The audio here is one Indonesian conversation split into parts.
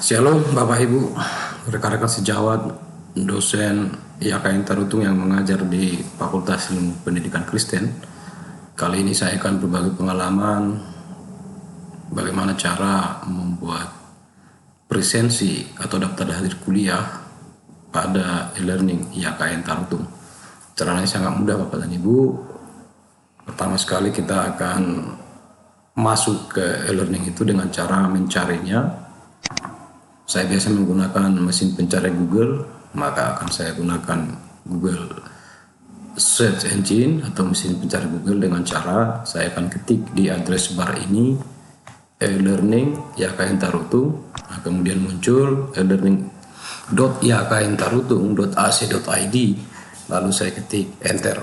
Shalom Bapak Ibu, rekan-rekan sejawat, dosen IAKN Tarutung yang mengajar di Fakultas Ilmu Pendidikan Kristen. Kali ini saya akan berbagi pengalaman bagaimana cara membuat presensi atau daftar hadir kuliah pada e-learning IAKN Tarutung. Caranya sangat mudah Bapak dan Ibu. Pertama sekali kita akan masuk ke e-learning itu dengan cara mencarinya. Saya biasa menggunakan mesin pencari Google, maka akan saya gunakan Google Search Engine atau mesin pencari Google dengan cara saya akan ketik di address bar ini e-learning IAKN Tarutung. Nah, kemudian muncul e-learning.iakntarutung.ac.id, lalu saya ketik enter.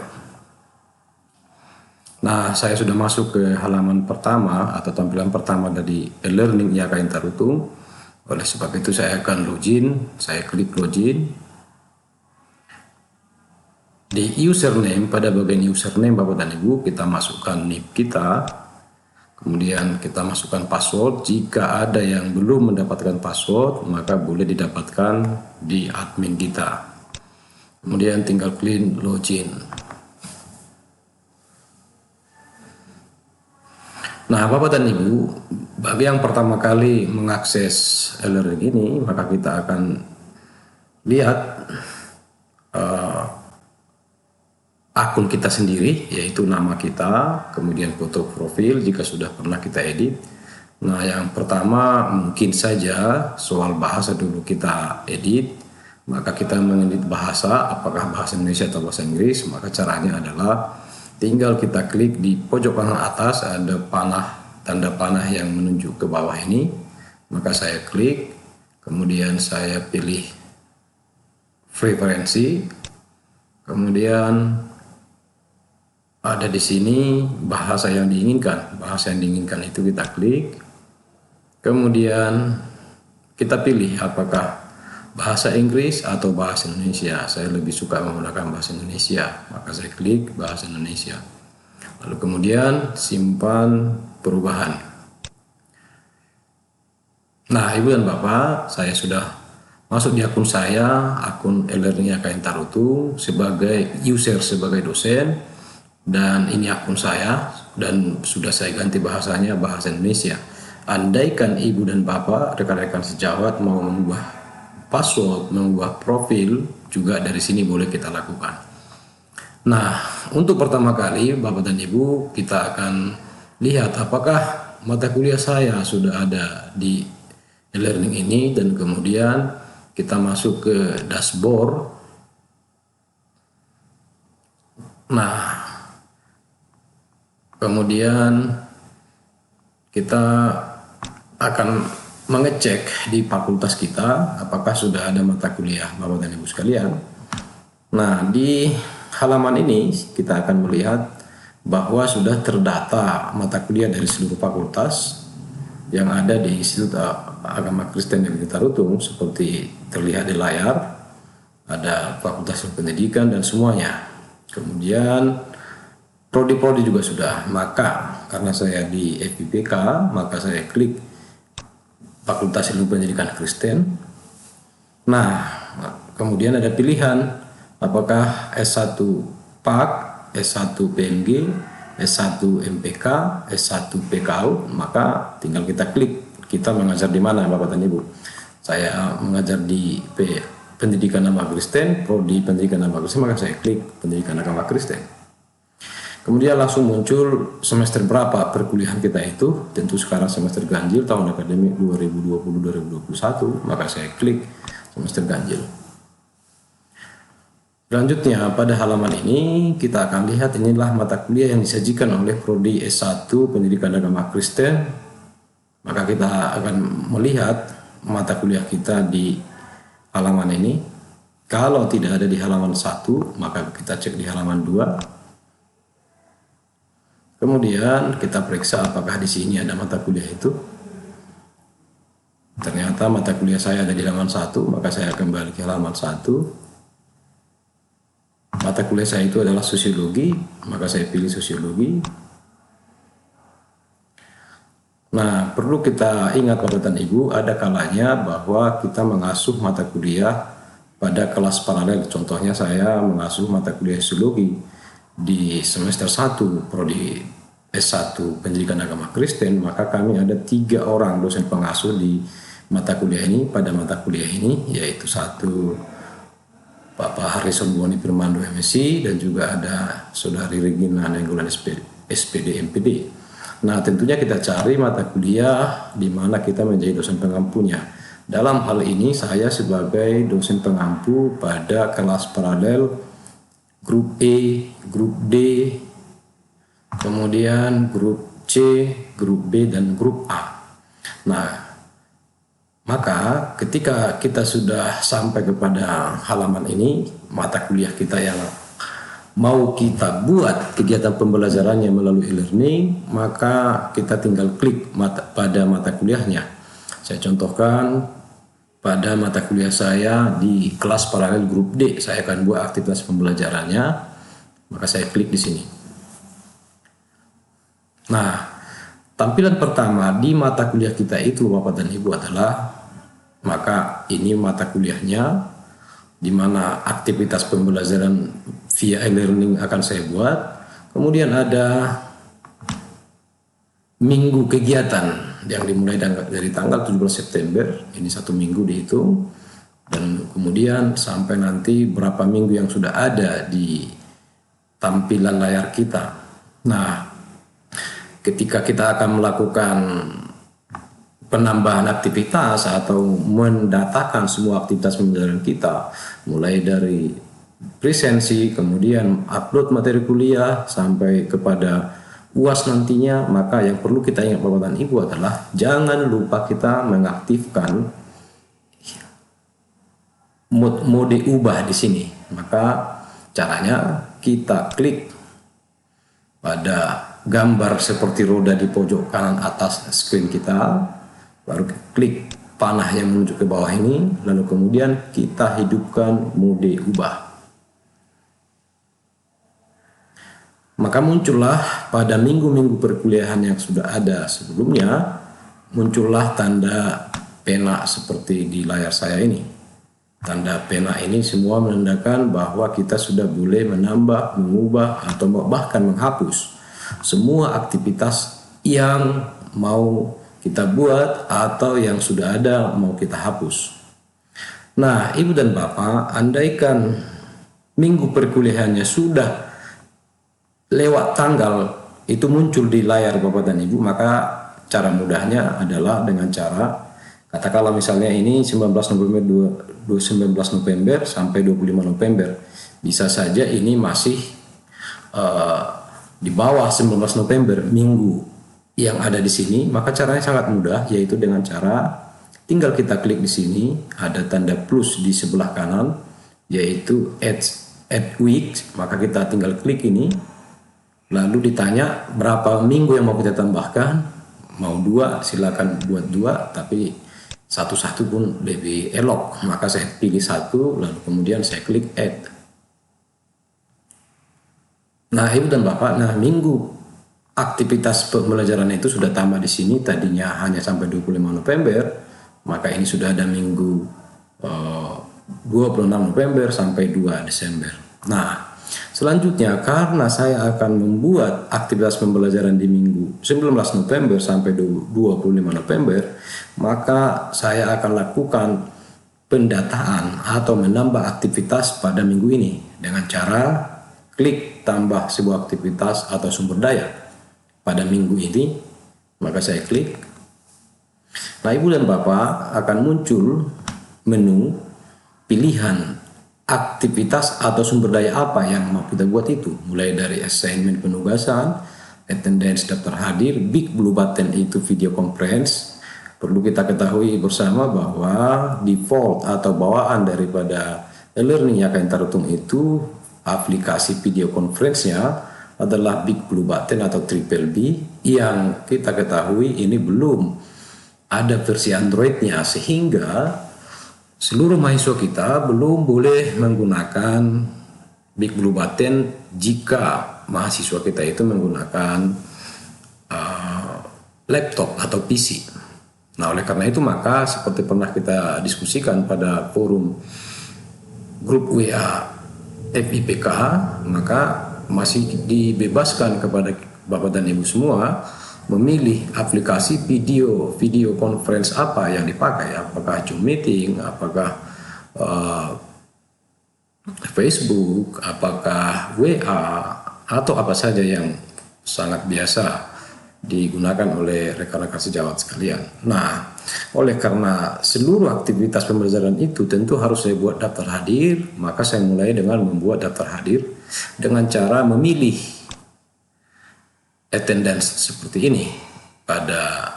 Nah, saya sudah masuk ke halaman pertama atau tampilan pertama dari e-learning IAKN Tarutung. Oleh sebab itu saya akan login, saya klik login. Di username, pada bagian username Bapak dan Ibu, kita masukkan NIP kita. Kemudian kita masukkan password. Jika ada yang belum mendapatkan password, maka boleh didapatkan di admin kita. Kemudian tinggal klik login. Nah, Bapak dan Ibu, bagi yang pertama kali mengakses e-learning ini, maka kita akan lihat akun kita sendiri, yaitu nama kita, kemudian foto profil jika sudah pernah kita edit. Nah, yang pertama mungkin saja soal bahasa dulu kita edit, maka kita mengedit bahasa, apakah bahasa Indonesia atau bahasa Inggris, maka caranya adalah tinggal kita klik di pojok kanan atas, ada panah, tanda panah yang menunjuk ke bawah ini, maka saya klik, kemudian saya pilih preferensi, kemudian ada di sini bahasa yang diinginkan. Bahasa yang diinginkan itu kita klik, kemudian kita pilih apakah bahasa Inggris atau bahasa Indonesia. Saya lebih suka menggunakan bahasa Indonesia, maka saya klik bahasa Indonesia. Lalu kemudian simpan perubahan. Nah, Ibu dan Bapak, saya sudah masuk di akun saya, akun e-learning IAKN Tarutung sebagai user, sebagai dosen, dan ini akun saya dan sudah saya ganti bahasanya bahasa Indonesia. Andaikan Ibu dan Bapak, rekan-rekan sejawat mau mengubah password, mengubah profil, juga dari sini boleh kita lakukan. Nah, untuk pertama kali Bapak dan Ibu, kita akan lihat apakah mata kuliah saya sudah ada di e-learning ini, dan kemudian kita masuk ke dashboard. Nah, kemudian kita akan mengecek di fakultas kita apakah sudah ada mata kuliah Bapak dan Ibu sekalian. Nah, di halaman ini kita akan melihat bahwa sudah terdata mata kuliah dari seluruh fakultas yang ada di Institut Agama Kristen Negeri Tarutung, seperti terlihat di layar. Ada Fakultas Ilmu Pendidikan dan semuanya. Kemudian prodi-prodi juga sudah. Maka karena saya di FIPK, maka saya klik Fakultas Ilmu Pendidikan Kristen. Nah, kemudian ada pilihan apakah S1 PAK, S1 PMG, S1 MPK, S1 PKU, maka tinggal kita klik. Kita mengajar di mana Bapak dan Ibu? Saya mengajar di Pendidikan Agama Kristen, prodi Pendidikan Agama Kristen, maka saya klik Pendidikan Agama Kristen. Kemudian langsung muncul semester berapa perkuliahan kita itu. Tentu sekarang semester ganjil tahun akademik 2020-2021, maka saya klik semester ganjil. Selanjutnya pada halaman ini kita akan lihat inilah mata kuliah yang disajikan oleh prodi S1 Pendidikan Agama Kristen. Maka kita akan melihat mata kuliah kita di halaman ini. Kalau tidak ada di halaman 1, maka kita cek di halaman 2. Kemudian kita periksa apakah di sini ada mata kuliah itu. Ternyata mata kuliah saya ada di halaman 1, maka saya kembali ke halaman 1. Mata kuliah saya itu adalah sosiologi, maka saya pilih sosiologi. Nah, perlu kita ingat Bapak dan Ibu, ada kalanya bahwa kita mengasuh mata kuliah pada kelas paralel. Contohnya saya mengasuh mata kuliah Sosiologi di semester 1 prodi S1 Pendidikan Agama Kristen, maka kami ada 3 orang dosen pengasuh di mata kuliah ini. Pada mata kuliah ini yaitu satu Bapak Harrison Boni Firmando MSc dan juga ada Saudari Regina Nenggolan SPD MPD. Nah, tentunya kita cari mata kuliah di mana kita menjadi dosen pengampunya. Dalam hal ini saya sebagai dosen pengampu pada kelas paralel grup E, grup D, kemudian grup C, grup B, dan grup A. Nah, maka ketika kita sudah sampai kepada halaman ini, mata kuliah kita yang mau kita buat kegiatan pembelajarannya melalui e-learning, maka kita tinggal klik pada mata kuliahnya. Saya contohkan pada mata kuliah saya di kelas paralel grup D, saya akan buat aktivitas pembelajarannya, maka saya klik di sini. Nah, tampilan pertama di mata kuliah kita itu Bapak dan Ibu adalah, maka ini mata kuliahnya, di mana aktivitas pembelajaran via e-learning akan saya buat. Kemudian ada minggu kegiatan yang dimulai dari tanggal 17 September, ini 1 minggu dihitung, dan kemudian sampai nanti berapa minggu yang sudah ada di tampilan layar kita. Nah, ketika kita akan melakukan penambahan aktivitas atau mendatakan semua aktivitas pembelajaran kita, mulai dari presensi, kemudian upload materi kuliah sampai kepada UAS nantinya, maka yang perlu kita ingat Bapak dan Ibu adalah jangan lupa kita mengaktifkan mode ubah di sini. Maka caranya kita klik pada gambar seperti roda di pojok kanan atas screen kita, baru klik panah yang menuju ke bawah ini, lalu kemudian kita hidupkan mode ubah. Maka muncullah pada minggu-minggu perkuliahan yang sudah ada sebelumnya, muncullah tanda pena seperti di layar saya ini. Tanda pena ini semua menandakan bahwa kita sudah boleh menambah, mengubah, atau bahkan menghapus semua aktivitas yang mau kita buat atau yang sudah ada mau kita hapus. Nah, Ibu dan Bapak, andaikan minggu perkuliahannya sudah lewat tanggal itu muncul di layar Bapak dan Ibu, maka cara mudahnya adalah dengan cara, katakanlah misalnya ini 19 November sampai 25 November. Bisa saja ini masih di bawah 19 November minggu yang ada di sini, maka caranya sangat mudah, yaitu dengan cara tinggal kita klik di sini, ada tanda plus di sebelah kanan, yaitu add week, maka kita tinggal klik ini, lalu ditanya berapa minggu yang mau kita tambahkan, mau 2 silakan buat 2, tapi satu-satu pun lebih elok, maka saya pilih 1, lalu kemudian saya klik add. Nah, Ibu dan Bapak, minggu aktivitas pembelajaran itu sudah tambah di sini, tadinya hanya sampai 25 November, maka ini sudah ada minggu 26 November sampai 2 Desember. Nah, selanjutnya karena saya akan membuat aktivitas pembelajaran di minggu 19 November sampai 25 November, maka saya akan lakukan pendataan atau menambah aktivitas pada minggu ini dengan cara klik tambah sebuah aktivitas atau sumber daya pada minggu ini, maka saya klik. Nah, Ibu dan Bapak akan muncul menu pilihan aktivitas atau sumber daya apa yang mau kita buat itu, mulai dari assignment penugasan, attendance daftar hadir, big blue button itu video conference. Perlu kita ketahui bersama bahwa default atau bawaan daripada e-learning yang akan terhitung itu aplikasi video conference-nya adalah Big Blue Button atau Triple B, yang kita ketahui ini belum ada versi Android-nya, sehingga seluruh mahasiswa kita belum boleh menggunakan Big Blue Button jika mahasiswa kita itu menggunakan laptop atau PC. Nah, oleh karena itu maka seperti pernah kita diskusikan pada forum grup WA FIPK, maka masih dibebaskan kepada Bapak dan Ibu semua memilih aplikasi video conference apa yang dipakai, apakah Zoom meeting, apakah Facebook, apakah WA, atau apa saja yang sangat biasa digunakan oleh rekan-rekan sejawat sekalian. Nah, oleh karena seluruh aktivitas pembelajaran itu tentu harus saya buat daftar hadir, maka saya mulai dengan membuat daftar hadir dengan cara memilih attendance seperti ini. Pada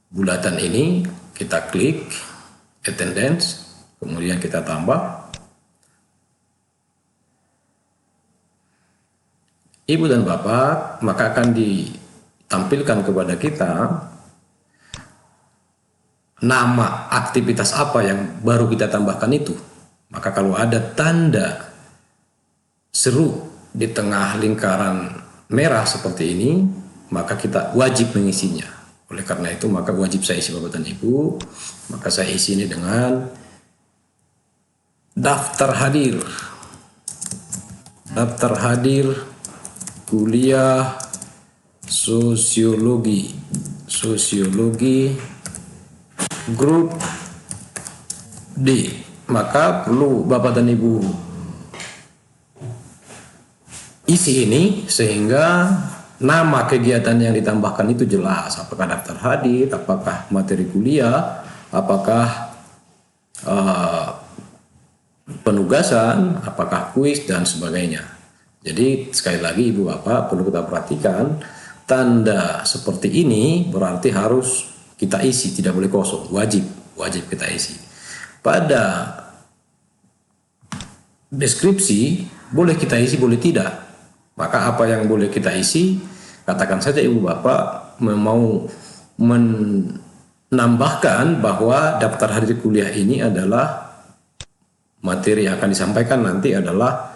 bulatan ini kita klik attendance, kemudian kita tambah. Ibu dan Bapak, maka akan ditampilkan kepada kita nama aktivitas apa yang baru kita tambahkan itu. Maka kalau ada tanda seru di tengah lingkaran merah seperti ini, maka kita wajib mengisinya. Oleh karena itu maka wajib saya isi Bapak dan Ibu, maka saya isi ini dengan daftar hadir. Daftar hadir kuliah sosiologi grup D. Maka perlu Bapak dan Ibu isi ini sehingga nama kegiatan yang ditambahkan itu jelas, apakah daftar hadir, apakah materi kuliah, apakah penugasan, apakah kuis dan sebagainya. Jadi sekali lagi Ibu Bapak perlu kita perhatikan, tanda seperti ini berarti harus kita isi, tidak boleh kosong, wajib kita isi. Pada deskripsi boleh kita isi, boleh tidak. Maka apa yang boleh kita isi, katakan saja Ibu Bapak mau menambahkan bahwa daftar hadir kuliah ini adalah materi yang akan disampaikan nanti adalah,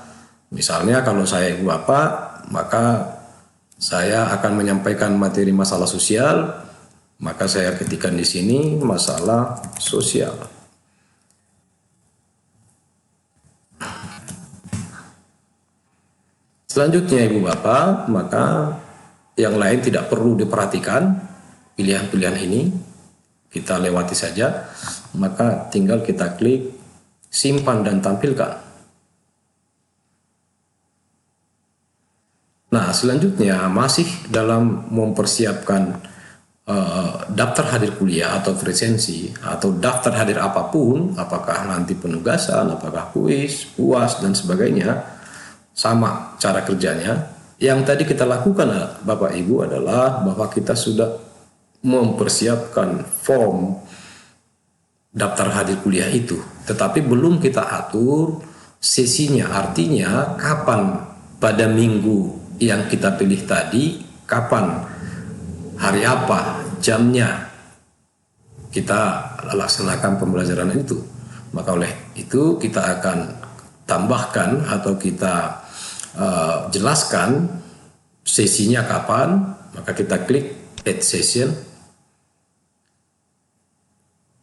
misalnya kalau saya Ibu Bapak, maka saya akan menyampaikan materi masalah sosial, maka saya ketikkan di sini masalah sosial. Selanjutnya Ibu Bapak, maka yang lain tidak perlu diperhatikan, pilihan-pilihan ini kita lewati saja, maka tinggal kita klik simpan dan tampilkan. Nah, selanjutnya masih dalam mempersiapkan daftar hadir kuliah atau presensi atau daftar hadir apapun, apakah nanti penugasan, apakah kuis, UAS dan sebagainya, sama cara kerjanya. Yang tadi kita lakukan Bapak Ibu adalah bahwa kita sudah mempersiapkan form daftar hadir kuliah itu, tetapi belum kita atur sesinya, artinya kapan pada minggu yang kita pilih tadi, kapan, hari apa, jamnya kita laksanakan pembelajaran itu. Maka oleh itu kita akan tambahkan atau kita jelaskan sesinya kapan, maka kita klik add session.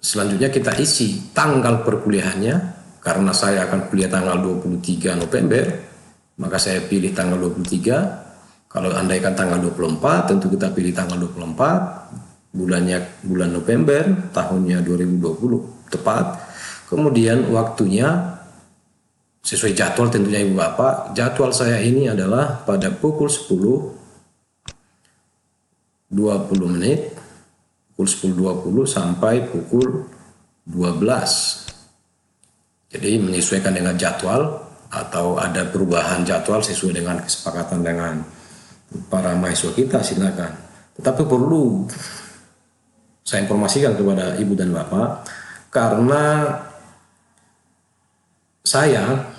Selanjutnya kita isi tanggal perkuliahannya, karena saya akan kuliah tanggal 23 November, maka saya pilih tanggal 23. Kalau andaikan tanggal 24, tentu kita pilih tanggal 24, bulan November, tahunnya 2020 tepat. Kemudian waktunya sesuai jadwal tentunya Ibu Bapak. Jadwal saya ini adalah pada pukul 10.20 menit, pukul 10.20 sampai pukul 12. Jadi menyesuaikan dengan jadwal atau ada perubahan jadwal sesuai dengan kesepakatan dengan para mahasiswa kita, silakan. Tetapi perlu saya informasikan kepada Ibu dan Bapak, karena saya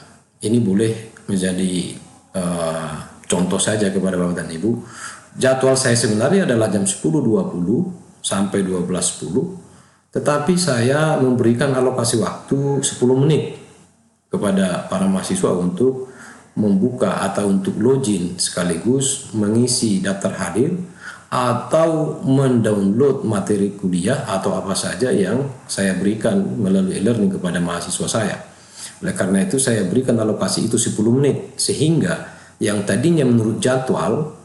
ini boleh menjadi contoh saja kepada Bapak dan Ibu. Jadwal saya sebenarnya adalah jam 10.20 sampai 12.10, tetapi saya memberikan alokasi waktu 10 menit kepada para mahasiswa untuk membuka atau untuk login sekaligus mengisi daftar hadir atau mendownload materi kuliah atau apa saja yang saya berikan melalui e-learning kepada mahasiswa saya. Oleh karena itu saya berikan alokasi itu 10 menit, sehingga yang tadinya menurut jadwal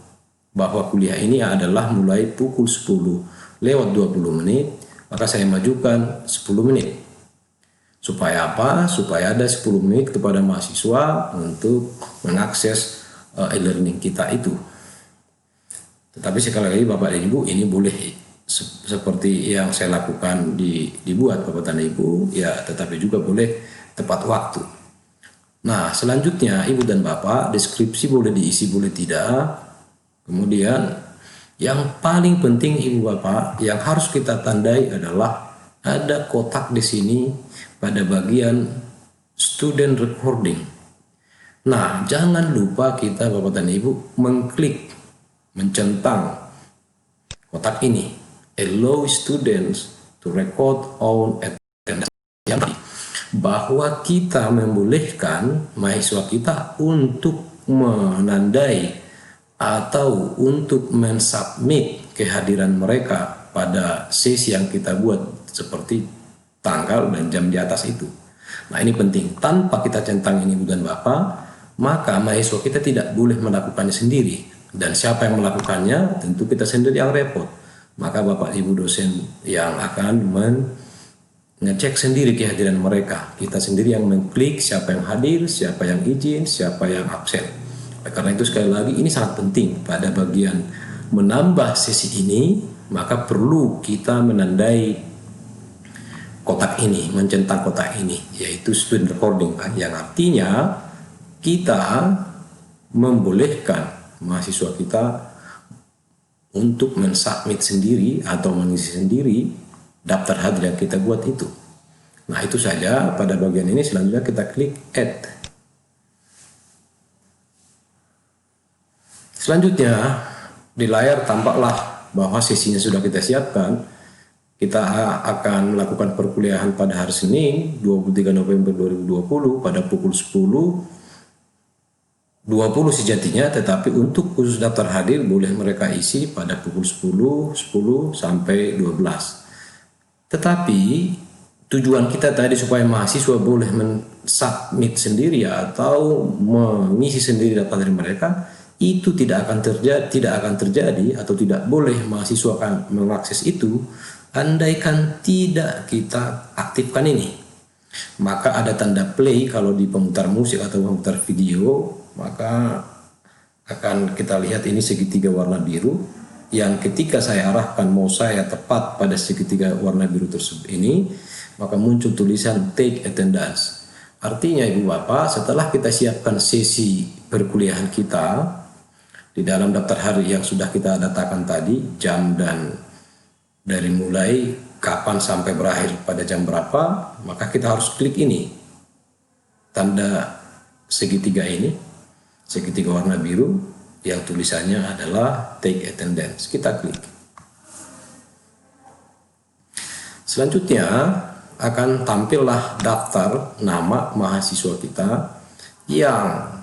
bahwa kuliah ini adalah mulai pukul 10 lewat 20 menit, maka saya majukan 10 menit. Supaya apa? Supaya ada 10 menit kepada mahasiswa untuk mengakses e-learning kita itu. Tetapi sekali lagi Bapak dan Ibu, ini boleh seperti yang saya lakukan dibuat Bapak dan Ibu, ya, tetapi juga boleh tepat waktu. Nah, selanjutnya Ibu dan Bapak, deskripsi boleh diisi, boleh tidak. Kemudian yang paling penting Ibu Bapak yang harus kita tandai adalah ada kotak di sini pada bagian student recording. Nah, jangan lupa kita Bapak dan Ibu mengklik, mencentang kotak ini, allow students to record on attendance, bahwa kita membolehkan mahasiswa kita untuk menandai atau untuk mensubmit kehadiran mereka pada sesi yang kita buat seperti tanggal dan jam di atas itu. Nah, ini penting. Tanpa kita centang ini Ibu dan Bapak, maka mahasiswa kita tidak boleh melakukannya sendiri. Dan siapa yang melakukannya? Tentu kita sendiri yang repot. Maka Bapak Ibu dosen yang akan mengecek sendiri kehadiran mereka. Kita sendiri yang mengklik siapa yang hadir, siapa yang izin, siapa yang absen. Karena itu sekali lagi ini sangat penting pada bagian menambah sesi ini, maka perlu kita menandai kotak ini, mencentang kotak ini, yaitu student recording, yang artinya kita membolehkan mahasiswa kita untuk mensubmit sendiri atau mengisi sendiri daftar hadir yang kita buat itu. Nah, itu saja pada bagian ini. Selanjutnya kita klik add. Selanjutnya di layar tampaklah bahwa sesinya sudah kita siapkan. Kita akan melakukan perkuliahan pada hari Senin 23 November 2020 pada pukul 10.20 sejatinya, tetapi untuk khusus daftar hadir boleh mereka isi pada pukul 10 sampai 12. Tetapi tujuan kita tadi supaya mahasiswa boleh mensubmit sendiri atau mengisi sendiri daftar hadir mereka, itu tidak akan terjadi atau tidak boleh mahasiswa akan mengakses itu andaikan tidak kita aktifkan ini. Maka ada tanda play kalau di pemutar musik atau pemutar video, maka akan kita lihat ini segitiga warna biru yang ketika saya arahkan mau saya tepat pada segitiga warna biru tersebut ini, maka muncul tulisan take attendance. Artinya Ibu Bapak, setelah kita siapkan sesi perkuliahan kita di dalam daftar hari yang sudah kita datakan tadi, jam dan dari mulai kapan sampai berakhir pada jam berapa, maka kita harus klik ini, tanda segitiga ini, segitiga warna biru yang tulisannya adalah take attendance. Kita klik. Selanjutnya akan tampillah daftar nama mahasiswa kita yang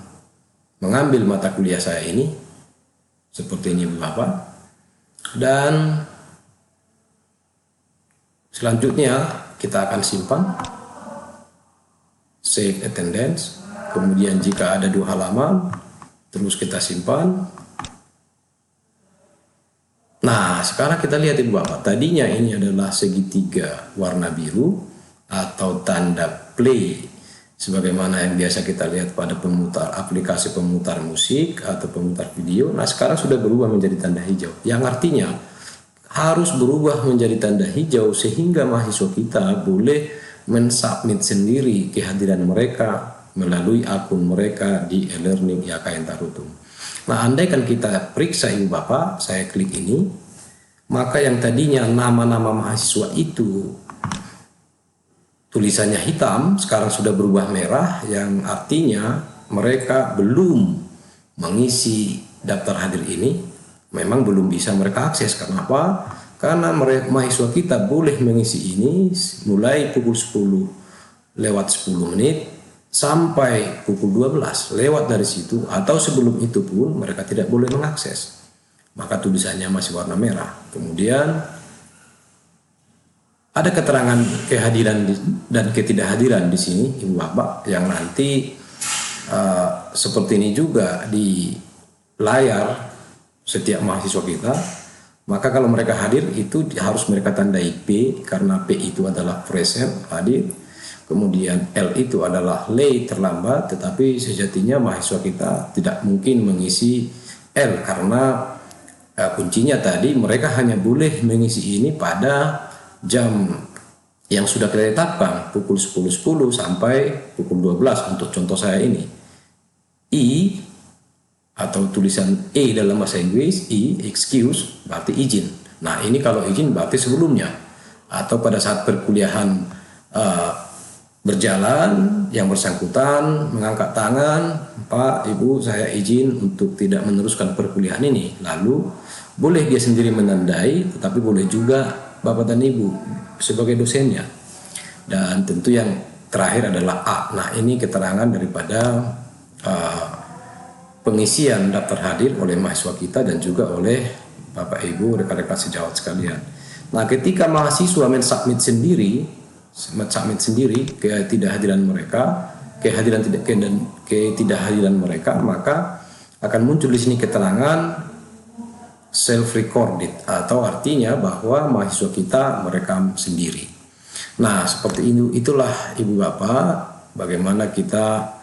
mengambil mata kuliah saya ini, seperti ini Bapak. Dan selanjutnya kita akan simpan, save attendance. Kemudian jika ada 2 halaman, terus kita simpan. Nah, sekarang kita lihat Ibu Bapak, tadinya ini adalah segitiga warna biru atau tanda play sebagaimana yang biasa kita lihat pada aplikasi pemutar musik atau pemutar video. Nah, sekarang sudah berubah menjadi tanda hijau, yang artinya harus berubah menjadi tanda hijau sehingga mahasiswa kita boleh mensubmit sendiri kehadiran mereka melalui akun mereka di e-learning IAKN Tarutung. Nah, andaikan kita periksa Ibu Bapak, saya klik ini, maka yang tadinya nama-nama mahasiswa itu tulisannya hitam, sekarang sudah berubah merah, yang artinya mereka belum mengisi daftar hadir ini, memang belum bisa mereka akses. Kenapa? Karena mahasiswa kita boleh mengisi ini mulai pukul 10 lewat 10 menit sampai pukul 12. Lewat dari situ atau sebelum itu pun mereka tidak boleh mengakses. maka tulisannya masih warna merah. Kemudian ada keterangan kehadiran dan ketidakhadiran di sini Ibu Bapak yang nanti seperti ini juga di layar setiap mahasiswa kita. Maka kalau mereka hadir itu harus mereka tandai P, karena P itu adalah present, hadir. Kemudian L itu adalah late, terlambat, tetapi sejatinya mahasiswa kita tidak mungkin mengisi L karena kuncinya tadi mereka hanya boleh mengisi ini pada jam yang sudah kita tetapkan, pukul 10.10 sampai pukul 12 untuk contoh saya ini. I atau tulisan E dalam bahasa Inggris, excuse berarti izin. Nah ini kalau izin berarti sebelumnya atau pada saat perkuliahan berjalan, yang bersangkutan mengangkat tangan, Pak, Ibu, saya izin untuk tidak meneruskan perkuliahan ini. Lalu boleh dia sendiri menandai, tetapi boleh juga Bapak dan Ibu sebagai dosennya. Dan tentu yang terakhir adalah A. Nah ini keterangan daripada pengisian daftar hadir oleh mahasiswa kita dan juga oleh Bapak Ibu rekan-rekan sejawat sekalian. Nah, ketika mahasiswa mensubmit sendiri ketidakhadiran mereka, ketidakhadiran mereka, maka akan muncul di sini keterangan self recorded atau artinya bahwa mahasiswa kita merekam sendiri. Nah, seperti itulah Ibu Bapak bagaimana kita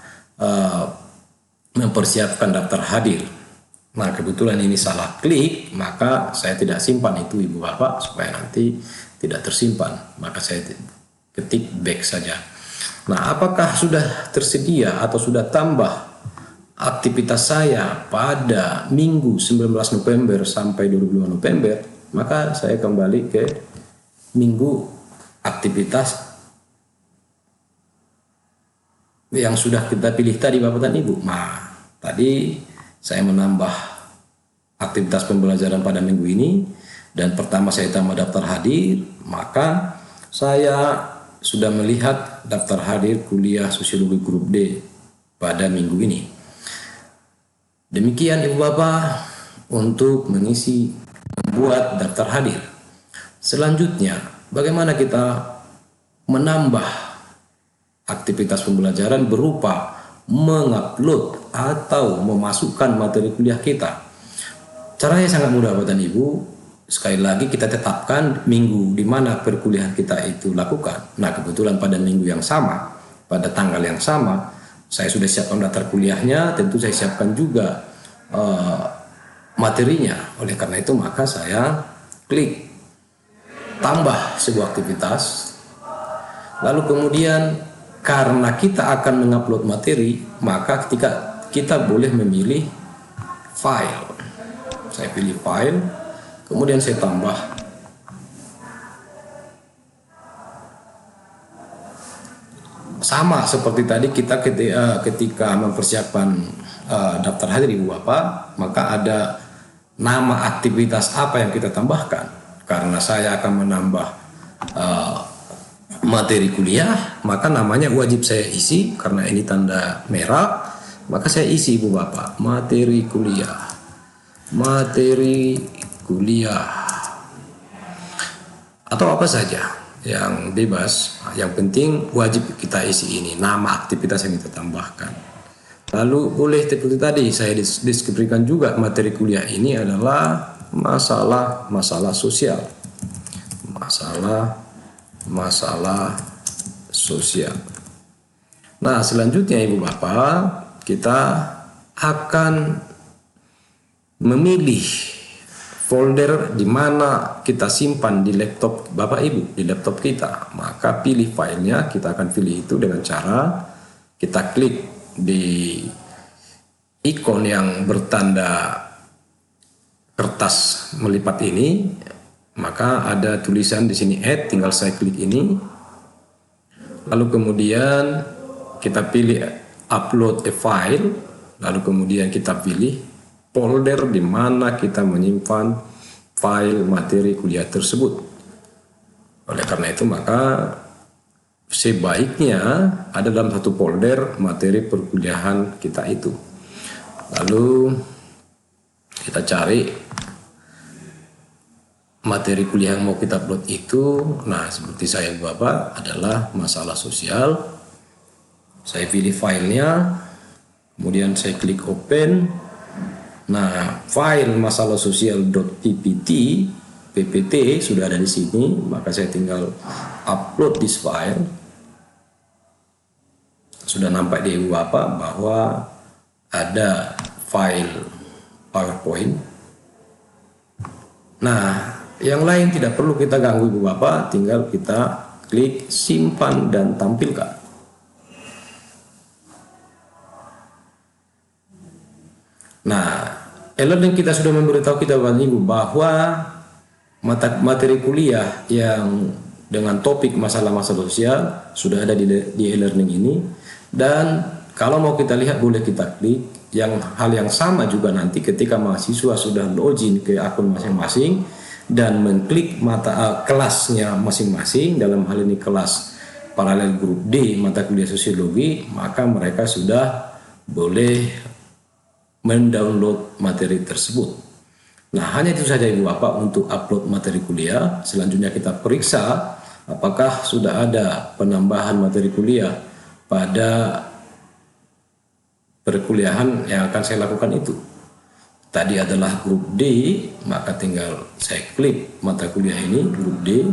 mempersiapkan daftar hadir. Nah kebetulan ini salah klik, maka saya tidak simpan itu Ibu Bapak supaya nanti tidak tersimpan, maka saya ketik back saja. Nah apakah sudah tersedia atau sudah tambah aktivitas saya pada Minggu 19 November sampai 25 November, maka saya kembali ke Minggu aktivitas yang sudah kita pilih tadi Bapak dan Ibu. Nah, tadi saya menambah aktivitas pembelajaran pada minggu ini dan pertama saya tambah daftar hadir, maka saya sudah melihat daftar hadir kuliah Sosiologi Grup D pada minggu ini. Demikian Ibu Bapak untuk membuat daftar hadir. Selanjutnya, bagaimana kita menambah aktivitas pembelajaran berupa mengupload atau memasukkan materi kuliah kita. Caranya sangat mudah Bapak dan Ibu. Sekali lagi kita tetapkan minggu di mana perkuliahan kita itu lakukan. Nah kebetulan pada minggu yang sama, pada tanggal yang sama, saya sudah siapkan daftar kuliahnya, tentu saya siapkan juga materinya. Oleh karena itu maka saya klik tambah sebuah aktivitas. Lalu kemudian karena kita akan mengupload materi, maka ketika kita boleh memilih file. Saya pilih file, kemudian saya tambah. Sama seperti tadi kita ketika mempersiapkan daftar hadir Ibu Bapak, maka ada nama aktivitas apa yang kita tambahkan. Karena saya akan menambah materi kuliah, maka namanya wajib saya isi karena ini tanda merah, maka saya isi Ibu Bapak materi kuliah atau apa saja yang bebas, yang penting wajib kita isi ini nama aktivitas yang kita tambahkan. Lalu boleh seperti tadi saya deskripsikan juga materi kuliah ini adalah masalah sosial, masalah sosial. Nah selanjutnya Ibu Bapak kita akan memilih folder di mana kita simpan di laptop Bapak Ibu, di laptop kita. Maka pilih filenya, kita akan pilih itu dengan cara kita klik di ikon yang bertanda kertas melipat ini, maka ada tulisan di sini add, tinggal saya klik ini. Lalu kemudian kita pilih upload a file, lalu kemudian kita pilih folder di mana kita menyimpan file materi kuliah tersebut. Oleh karena itu maka sebaiknya ada dalam satu folder materi perkuliahan kita itu. Lalu kita cari materi kuliah yang mau kita upload itu, nah seperti saya Bapak, adalah masalah sosial. Saya pilih filenya, kemudian saya klik open. Nah, file masalah sosial.ppt PPT sudah ada di sini, maka saya tinggal upload this file. Sudah nampak di Ibu Bapak bahwa ada file PowerPoint. Nah, yang lain tidak perlu kita ganggu Ibu Bapak, tinggal kita klik simpan dan tampilkan. Nah, e-learning kita sudah memberitahu kita Bapak Ibu bahwa materi kuliah yang dengan topik masalah-masalah sosial sudah ada di e-learning ini, dan kalau mau kita lihat boleh kita klik. Hal yang sama juga nanti ketika mahasiswa sudah login ke akun masing-masing dan mengklik kelasnya masing-masing, dalam hal ini kelas paralel grup D mata kuliah sosiologi, maka mereka sudah boleh mendownload materi tersebut. Nah, hanya itu saja Ibu Bapak untuk upload materi kuliah. Selanjutnya kita periksa apakah sudah ada penambahan materi kuliah pada perkuliahan yang akan saya lakukan itu. Tadi adalah grup D, maka tinggal saya klik mata kuliah ini, grup D,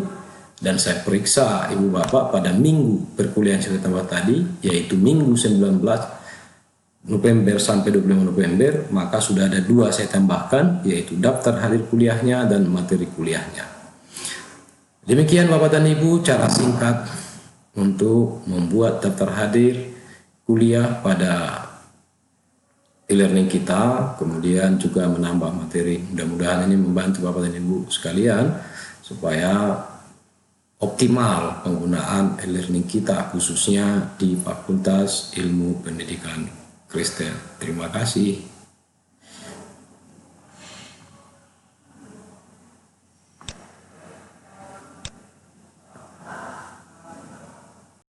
dan saya periksa Ibu Bapak pada minggu perkuliahan yang saya tambah tadi, yaitu minggu 19 November sampai 25 November, maka sudah ada 2 saya tambahkan, yaitu daftar hadir kuliahnya dan materi kuliahnya. Demikian Bapak dan Ibu cara singkat untuk membuat daftar hadir kuliah pada e-learning kita, kemudian juga menambah materi. Mudah-mudahan ini membantu Bapak dan Ibu sekalian supaya optimal penggunaan e-learning kita, khususnya di Fakultas Ilmu Pendidikan Kristen. Terima kasih.